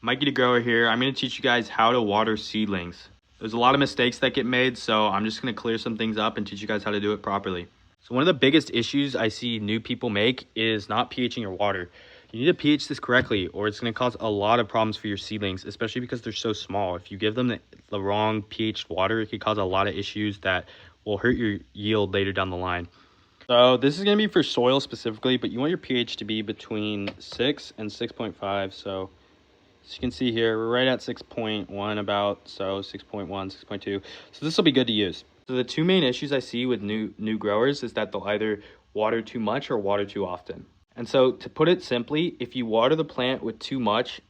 Mikey the Grower here. I'm going to teach you guys how to water seedlings. There's a lot of mistakes that get made, so I'm just going to clear some things up and teach you guys how to do it properly. So one of the biggest issues I see new people make is not pHing your water. You need to pH this correctly, or it's going to cause a lot of problems for your seedlings, especially because they're so small. If you give them the wrong pH water, it could cause a lot of issues that will hurt your yield later down the line. So this is going to be for soil specifically, but you want your pH to be between 6 and 6.5. So as you can see here, we're right at 6.1 about, so 6.1, 6.2. So this will be good to use. So the two main issues I see with new growers is that they'll either water too much or water too often. And so to put it simply, if you water the plant with too much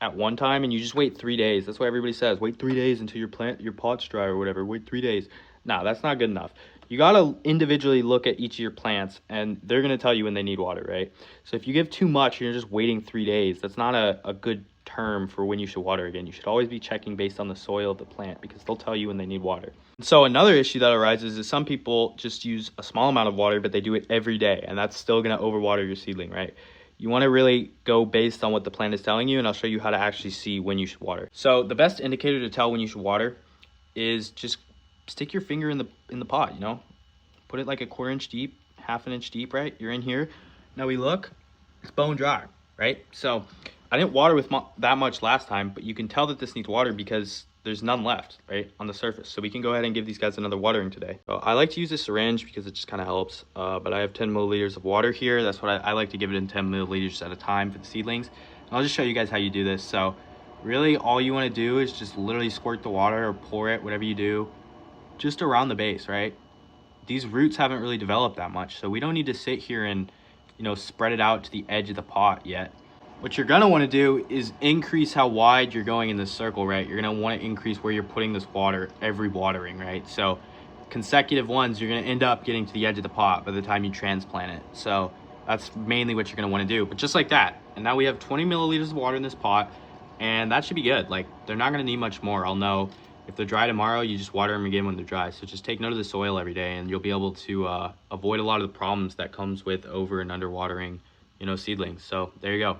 at one time and you just wait 3 days, that's why everybody says, wait 3 days until your pot's dry or whatever, wait 3 days. No, that's not good enough. You got to individually look at each of your plants and they're going to tell you when they need water, right? So if you give too much and you're just waiting 3 days, that's not a good term for when you should water again. You should always be checking based on the soil of the plant because they'll tell you when they need water. So another issue that arises is some people just use a small amount of water, but they do it every day, and that's still going to overwater your seedling, right? You want to really go based on what the plant is telling you, and I'll show you how to actually see when you should water. So the best indicator to tell when you should water is just stick your finger in the pot, you know? Put it like a 1/4 inch deep, 1/2 inch deep, right? You're in here. Now we look, it's bone dry, right? So I didn't water with that much last time, but you can tell that this needs water because there's none left, right, on the surface. So we can go ahead and give these guys another watering today. So I like to use a syringe because it just kind of helps, but I have 10 milliliters of water here. That's what I like to give it in 10 milliliters at a time for the seedlings. And I'll just show you guys how you do this. So really all you want to do is just literally squirt the water or pour it, whatever you do, just around the base, right? These roots haven't really developed that much, so we don't need to sit here and, you know, spread it out to the edge of the pot yet. What you're gonna want to do is increase how wide you're going in this circle, right? You're gonna want to increase where you're putting this water every watering, right? So consecutive ones, you're gonna end up getting to the edge of the pot by the time you transplant it. So that's mainly what you're gonna want to do. But just like that, and now we have 20 milliliters of water in this pot, and that should be good. Like, they're not gonna need much more. I'll know if they're dry tomorrow, you just water them again when they're dry. So just take note of the soil every day, and you'll be able to avoid a lot of the problems that comes with over and under watering, you know, seedlings. So there you go.